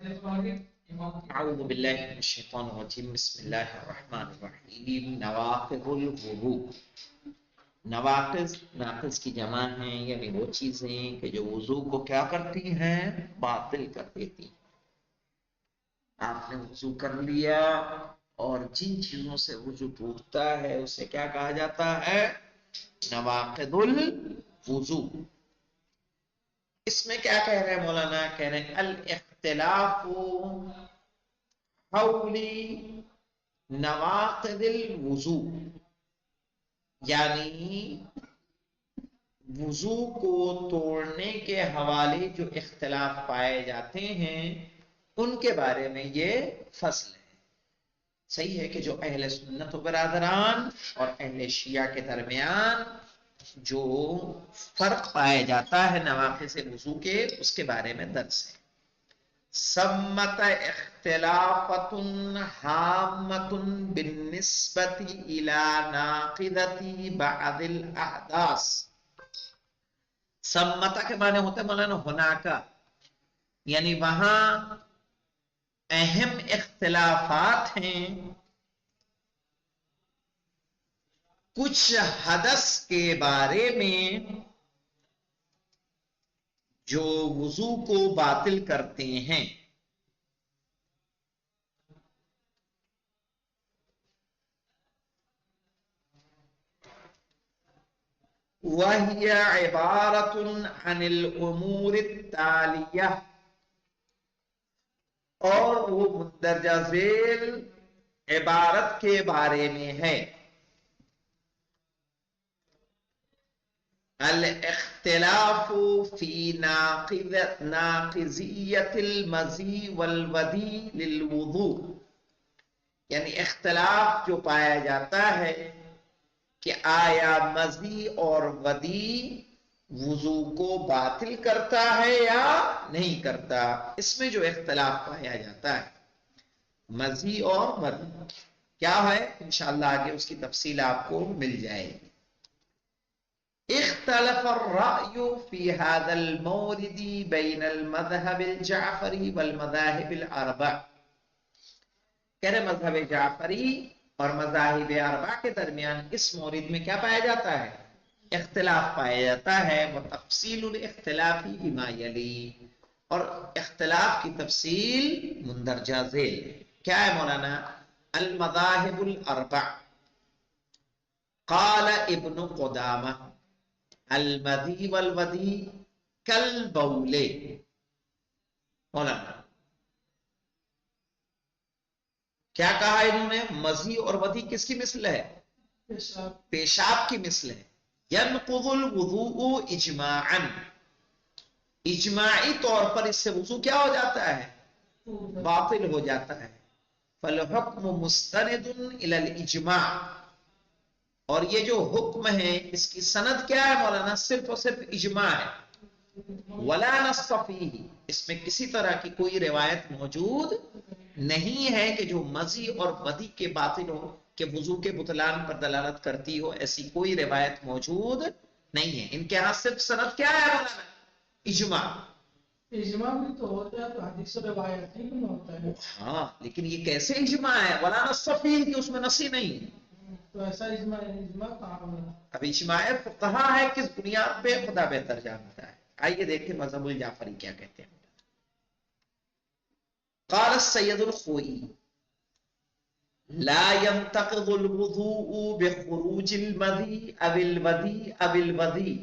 اعوذ باللہ من الشیطان الرجیم بسم اللہ الرحمن الرحیم نواقض الوضوء ناقض کی جمع ہیں یعنی وہ چیزیں کہ جو وضو کو کیا کرتی ہیں باطل کر دیتی ہیں آپ نے وضو کر لیا اور جن چیزوں سے وضو ٹوٹتا ہے اسے کیا کہا جاتا ہے نواقض الوضو اس میں کیا کہہ رہے ہیں مولانا کہہ رہے ہیں الاختلاف حول نواقض الوضو یعنی وضو کو توڑنے کے حوالے جو اختلاف پائے جاتے ہیں ان کے بارے میں یہ فصل ہے صحیح ہے کہ جو اہل سنت و برادران اور اہل شیعہ کے درمیان جو فرق پایا جاتا ہے نواقض وضو کے اس کے بارے میں درس ہے سمت اختلافت حامت بالنسبت الى ناقضت بعض الاحداث سمتا کے معنی ہوتا ہے مولانا ہونا کا یعنی وہاں اہم اختلافات ہیں کچھ حدث کے بارے میں جو وضو کو باطل کرتے ہیں وَهِيَ عِبَارَةٌ عَنِ الْأُمُورِ التَّالِيَةِ اور وہ مندرجہ ذیل عبارت کے بارے میں ہے الاختلاف فی ناقضیت المزی والودی للوضوء یعنی اختلاف جو پایا جاتا ہے کہ آیا مزی اور ودی وضو کو باطل کرتا ہے یا نہیں کرتا اس میں جو اختلاف پایا جاتا ہے مزی اور ودی کیا ہے انشاءاللہ آگے اس کی تفصیل آپ کو مل جائے گی اختلف الرأي في هذا المورد بين المذهب الجعفری والمذاهب الاربع کہہ رہے مذہب جعفری اور مذاہب اربع کے درمیان اس مورد میں کیا پایا جاتا ہے اختلاف پایا جاتا ہے وتفصیل الاختلاف بما یلی اور اختلاف کی تفصیل مندرجہ ذیل کیا ہے مولانا المذاہب الاربع قال ابن قدامہ المذی والودی کالبول مولانا کیا کہا انہوں نے مزی اور ودی کس کی مثل ہے پیشاب کی مثل ہے ینقض الوضوء اجماعا اجماعی طور پر اس سے وضو کیا ہو جاتا ہے باطل ہو جاتا ہے فالحکم مستند الی الاجماع اور یہ جو حکم ہے اس کی سند کیا ہے مولانا صرف اور صرف اجماع ہے ولا نص فیہ اس میں کسی طرح کی کوئی روایت موجود نہیں ہے کہ جو مزی اور ودی کے باطل ہو کہ وضو کے بطلان پر دلالت کرتی ہو ایسی کوئی روایت موجود نہیں ہے ان کے ہاں صرف سند کیا ہے مولانا اجماع اجماع بھی تو ہوتا ہے تو حدیث و روایت نہیں ہوتا ہے ہاں لیکن یہ کیسے اجماع ہے ولا نص فیہ کہ اس میں نصی نہیں تو ایسا اجماع کہاں ہوگا اب اجماع فقہا ہے کس بنیاد پہ خدا بہتر جانتا ہے آئیے دیکھیں مذہب الجعفری کیا کہتے ہیں قال السید الخوئی لا ينتقض الوضوء بخروج المذی او الودی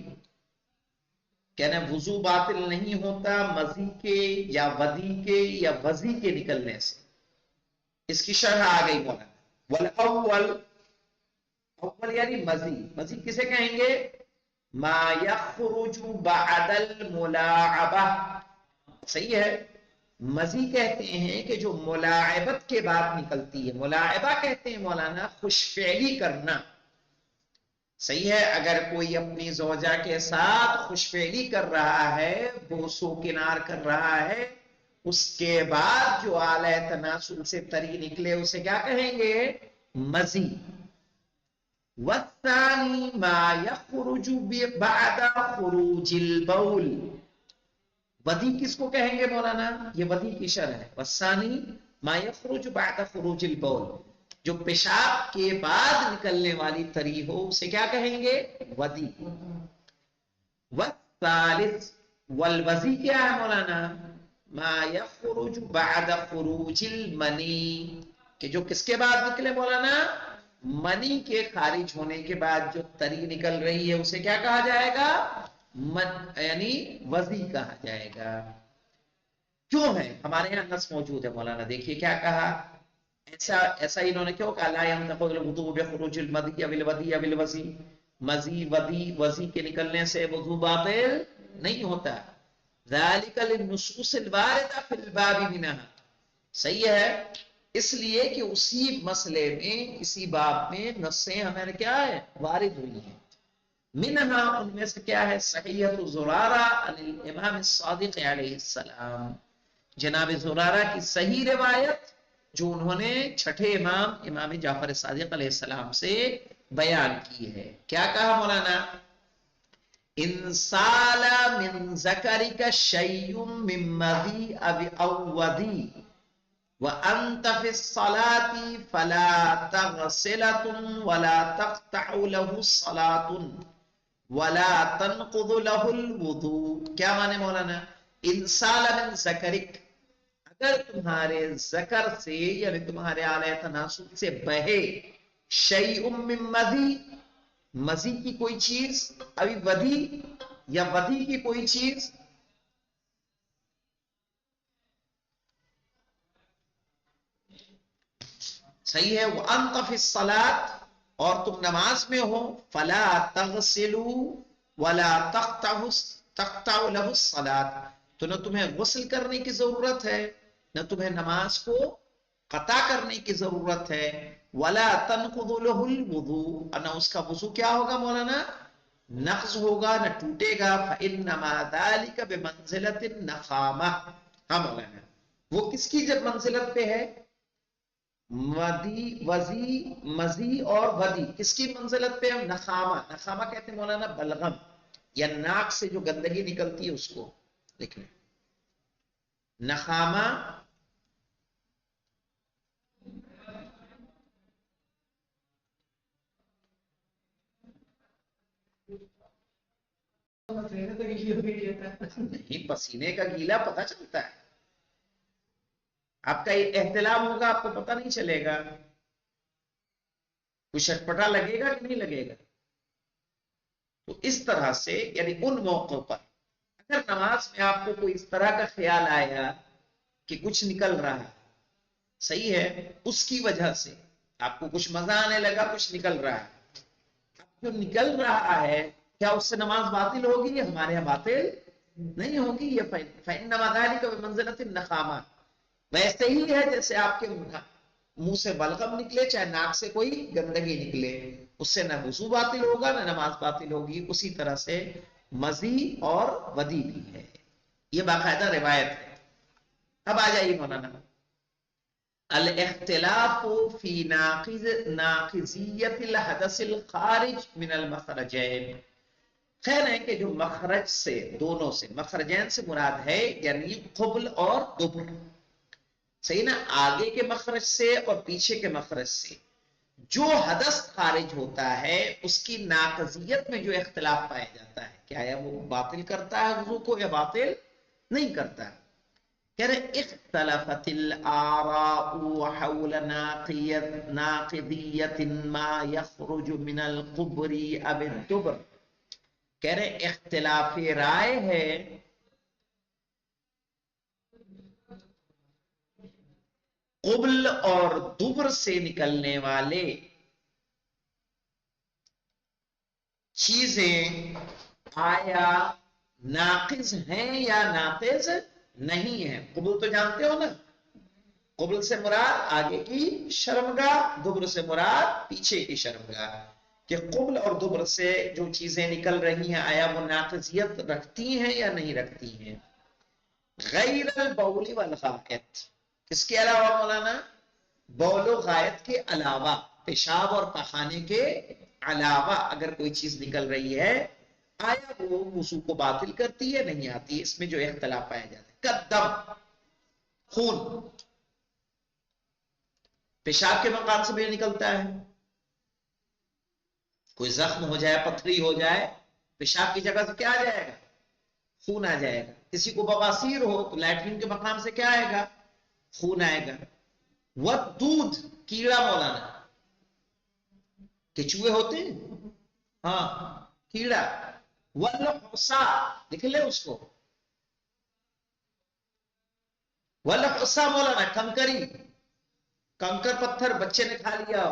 کہنا وضو باطل نہیں ہوتا مذی کے یا ودی کے یا وضی کے نکلنے سے اس کی شرح آ گئی مولانا والاول اول یعنی مزی کسے کہیں گے ما یخرج بعد الملاعبہ صحیح ہے مزی کہتے ہیں کہ جو ملاعبت کے بعد نکلتی ہے ملاعبہ کہتے ہیں مولانا خوش فعلی کرنا صحیح ہے اگر کوئی اپنی زوجہ کے ساتھ خوش فعلی کر رہا ہے بوسو کنار کر رہا ہے اس کے بعد جو آلہ تناسل سے تری نکلے اسے کیا کہیں گے مزی والثانی ما یخرج بعد خروج البول ودی کس کو کہیں گے مولانا؟ یہ ودی کی شرح ہے. والثانی ما یخرج بعد خروج البول، جو پیشاب کے بعد نکلنے والی تری ہو اسے کیا کہیں گے؟ ودی. والثالث، والوزی کیا ہے مولانا؟ ما یخرج بعد خروج المنی، کہ جو کس کے بعد نکلے مولانا؟ منی کے خارج ہونے کے بعد جو تری نکل رہی ہے اسے کیا کہا جائے گا؟ یعنی وضی کہا جائے گا. کیوں ہے؟ ہمارے یہاں نص موجود ہے مولانا، دیکھیے کیا کہا. ایسا انہوں نے کیوں کہا؟ لا ينتقض الوضوء بخروج المذی او الودی او الوضی، مذی ودی وضی کے نکلنے سے وضو باطل نہیں ہوتا. ذالک للنصوص الواردہ فی الباب منها، صحیح ہے، اس لیے کہ اسی مسئلے میں اسی باب میں نصیں ہمیں کیا ہے؟ وارد ہوئی ہیں. منہا، ان میں سے کیا ہے؟ صحیحۃ زرارہ عن الامام الصادق علیہ السلام، جناب زرارہ کی صحیح روایت جو انہوں نے چھٹے امام جعفر صادق علیہ السلام سے بیان کی ہے. کیا کہا مولانا؟ ان سال من ذکرک شیء من مذی او ودی وانت فی الصلاة فلا تغسلة ولا تقطع له الصلاة ولا تنقض له الوضوء. کیا مانے مولانا؟ ان سال من ذکرک، اگر تمہارے ذکر سے یعنی تمہارے اعلی تناسل سے بہے شیء من مذی، مذی کی کوئی چیز، ابھی ودی یا ودی کی کوئی چیز، صحیح ہے. وانت فی الصلاۃ، اور تم نماز میں ہو، فلا تغسلوا ولا تقطع له الصلاۃ، تو نہ تمہیں غسل کرنے کی ضرورت ہے نہ تمہیں نماز کو قطع کرنے کی ضرورت ہے. ولا تنقض له الوضوء، نہ اس کا وضو کیا ہوگا مولانا؟ نقض ہوگا، نہ ٹوٹے گا. فانما ذلك بمنزلۃ النخامہ. ہاں مولانا، وہ کس کی جب منزلت پہ ہے؟ مدی وزی مزی اور ودی کس کی منزلت پہ ہے؟ نخامہ. نخامہ کہتے ہیں مولانا بلغم، یا ناک سے جو گندگی نکلتی ہے اس کو لکھنے. نخامہ نہیں، پسینے کا گیلا پتہ چلتا ہے، آپ کا احتلام ہوگا آپ کو پتہ نہیں چلے گا. کوئی چٹپٹا لگے گا کہ نہیں لگے گا؟ تو اس طرح سے یعنی ان موقعوں پر اگر نماز میں آپ کو کوئی اس طرح کا خیال آیا کہ کچھ نکل رہا ہے، صحیح ہے، اس کی وجہ سے آپ کو کچھ مزہ آنے لگا، کچھ نکل رہا ہے، جو نکل رہا ہے کیا اس سے نماز باطل ہوگی؟ ہمارے یہاں باطل نہیں ہوگی. یہ فإنما ذلك بمنزلۃ النخامہ، ویسے ہی ہے جیسے آپ کے منہ سے بلغم نکلے، چاہے ناک سے کوئی گندگی نکلے، اس سے نہ وضو باطل ہوگا نہ نماز باطل ہوگی. اسی طرح سے مزی اور ودی بھی ہے، یہ باقاعدہ روایت ہے. اب آ جائیے مولانا، الاختلاف فی ناقضیت الحدث الخارج من المخرجین. خیر ہے کہ جو مخرج سے، دونوں سے، مخرجین سے مراد ہے یعنی قبل اور دبر، صحیح نا، آگے کے مخرج سے اور پیچھے کے مخرج سے جو حدث خارج ہوتا ہے اس کی ناقضیت میں جو اختلاف پایا جاتا ہے، کیا ہے وہ باطل کرتا ہے وضو کو یا باطل نہیں کرتا ہے. کہہ رہے اختلفت الآراء حول ناقضیت ما یخرج من القبر اب الدبر. کہہ رہے اختلاف رائے ہے قبل اور دبر سے نکلنے والے چیزیں آیا ناقض ہیں یا ناقض نہیں ہیں. قبل تو جانتے ہو نا، قبل سے مراد آگے کی شرمگاہ، دبر سے مراد پیچھے کی شرمگاہ. کہ قبل اور دبر سے جو چیزیں نکل رہی ہیں آیا وہ ناقضیت رکھتی ہیں یا نہیں رکھتی ہیں. غیر البول والغائط، کس کے علاوہ مولانا؟ بول و غائط کے علاوہ، پیشاب اور پخانے کے علاوہ اگر کوئی چیز نکل رہی ہے آیا وہ وضو کو باطل کرتی ہے نہیں آتی، اس میں جو اختلاف پایا جاتا ہے. قدم، خون پیشاب کے مقام سے بھی نکلتا ہے. کوئی زخم ہو جائے، پتھری ہو جائے، پیشاب کی جگہ سے کیا آ جائے گا؟ خون آ جائے گا. کسی کو بواسیر ہو تو لیٹرین کے مقام سے کیا آئے گا؟ خون آئے گا. ودود، کیڑا مولانا، کچوے ہوتے ہیں، ہاں کیڑا. والحصا، لکھ لے اس کو. والحصا مولانا کنکری، کنکر پتھر بچے نے کھا لیا.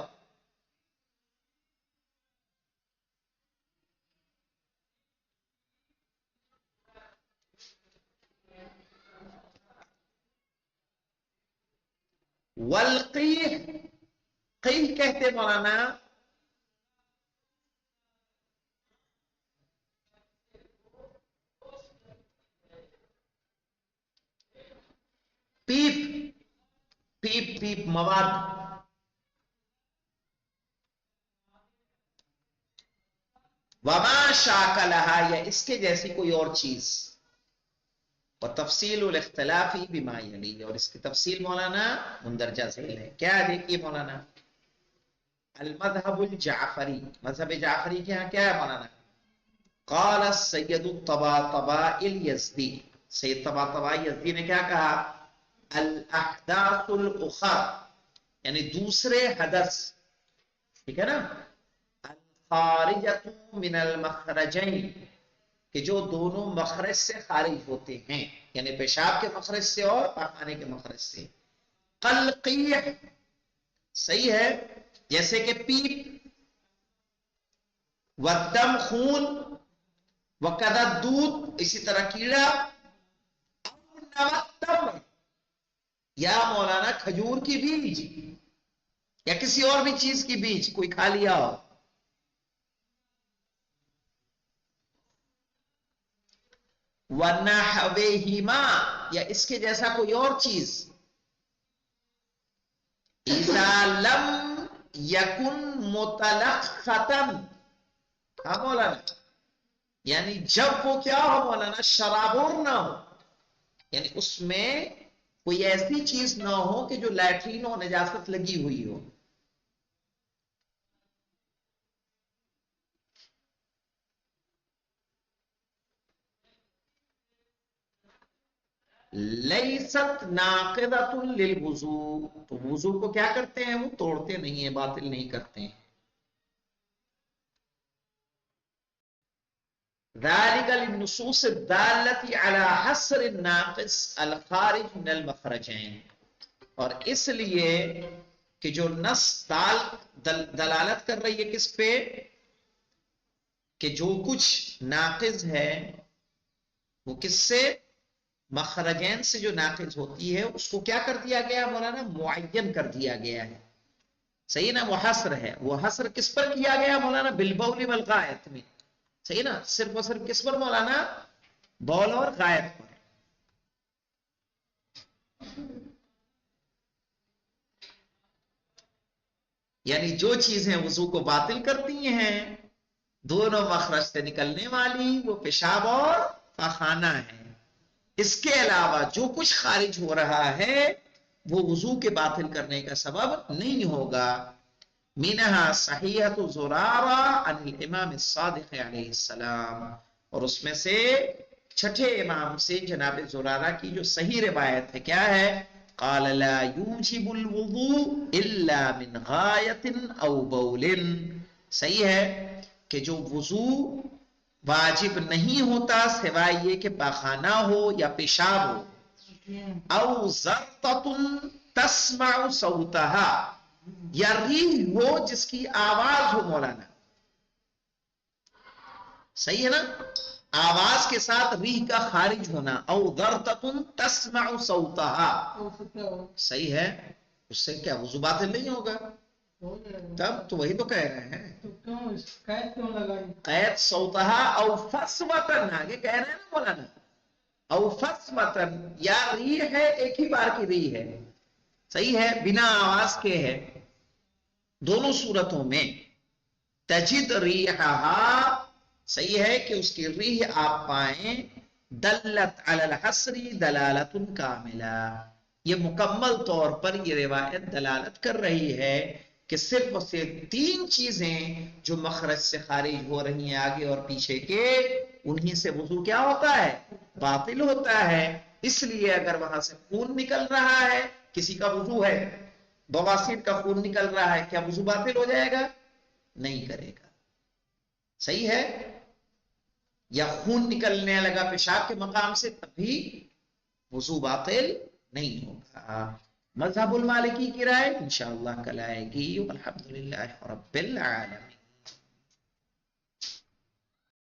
والقیح، قیح کہتے مولانا پیپ، پیپ پیپ مواد. وما شاکلہا، یا اس کے جیسی کوئی اور چیز. وتفصیل الاختلاف بما یلی، اور اس کی تفصیل مولانا مندرجہ ذیل ہے. کیا دیکھیے مولانا، المذهب الجعفری، مذہب جعفری کے یہاں کیا ہے مولانا؟ قال السید الطباطبائی الیزدی، سید طباطبائی یزدی نے کیا کہا؟ الاحداث الاخر، یعنی دوسرے حدث، ٹھیک ہے نا، الخارجۃ من المخرجین، کہ جو دونوں مخرج سے خارج ہوتے ہیں، یعنی پیشاب کے مخرج سے اور پاخانے کے مخرج سے. قلقیح، صحیح ہے، جیسے کہ پیپ، والدم خون، وکذا دودھ اسی طرح کیڑا، نوتم، یا مولانا کھجور کی بیج، یا کسی اور بھی چیز کی بیج کوئی کھا لیا ہو. وَنَحْوِهِمَا، یا اس کے جیسا کوئی اور چیز. اِذَا لَمْ يَكُنْ مُتَلَخَّةً، ہاں مولانا، یعنی جب وہ کیا ہو مولانا؟ شرابور نہ ہو، یعنی اس میں کوئی ایسی چیز نہ ہو کہ جو لیٹرین اور نجاست لگی ہوئی ہو. لیست ناقضۃ للوضوء، تو وضو کو کیا کرتے ہیں؟ وہ توڑتے نہیں ہیں، باطل نہیں کرتے ہیں. ذلك للنصوص الدالة على حصر الناقص الخارج من المخرجين، اور اس لیے کہ جو نص دلالت کر رہی ہے کس پہ؟ کہ جو کچھ ناقض ہے وہ کس سے؟ مخرجین سے جو ناقض ہوتی ہے اس کو کیا کر دیا گیا مولانا؟ معین کر دیا گیا ہے. صحیح نا، وہ حصر ہے. وہ حصر کس پر کیا گیا مولانا؟ بالبول والغائط میں. صحیح نا، صرف اور صرف کس پر مولانا؟ بول اور غائط پر. یعنی جو چیزیں وضو کو باطل کرتی ہیں دونوں مخرج سے نکلنے والی، وہ پیشاب اور پاخانہ ہے. اس کے علاوہ جو کچھ خارج ہو رہا ہے وہ وضو کے باطل کرنے کا سبب نہیں ہوگا. منہا صحیحۃ زرارہ عن الامام الصادق علیہ السلام، اور اس میں سے چھٹے امام سے جناب زرارہ کی جو صحیح روایت ہے کیا ہے؟ قال لا یوجب الوضوء الا من غایت او بول، صحیح ہے کہ جو وضو واجب نہیں ہوتا سوائے یہ کہ پاخانہ ہو یا پیشاب ہو. او زرطۃ تسمع صوتها، یا ریح ہو جس کی آواز ہو مولانا. صحیح ہے نا، آواز کے ساتھ ریح کا خارج ہونا. او زرطۃ تسمع صوتها، صحیح ہے. اس سے کیا وضو باطل نہیں ہوگا؟ تب تو وہی تو کہہ رہے ہیں. قید صوتها او فصمتن، آگے کہہ رہے ہیں نا مولانا، او فصمتن، یا ریح ہے ایک ہی بار کی ریح ہے، صحیح ہے، بنا آواز کے ہے. دونوں صورتوں میں تجد ریحہا صحیح ہے کہ اس کی ریح آپ پائیں دلت علی الحصری دلالت کاملہ، یہ مکمل طور پر یہ روایت دلالت کر رہی ہے کہ صرف اور صرف 3 چیزیں جو مخرج سے خارج ہو رہی ہیں آگے اور پیچھے کے، انہی سے وضو کیا ہوتا ہے؟ باطل ہوتا ہے۔ اس لیے اگر وہاں سے خون نکل رہا ہے، کسی کا وضو ہے، بواسیر کا خون نکل رہا ہے، کیا وضو باطل ہو جائے گا؟ نہیں کرے گا، صحیح ہے؟ یا خون نکلنے لگا پیشاب کے مقام سے، تب بھی وضو باطل نہیں ہوگا۔ مذہب المالکی کی رائے انشاءاللہ کل آئے گی۔ والحمدللہ رب العالمین۔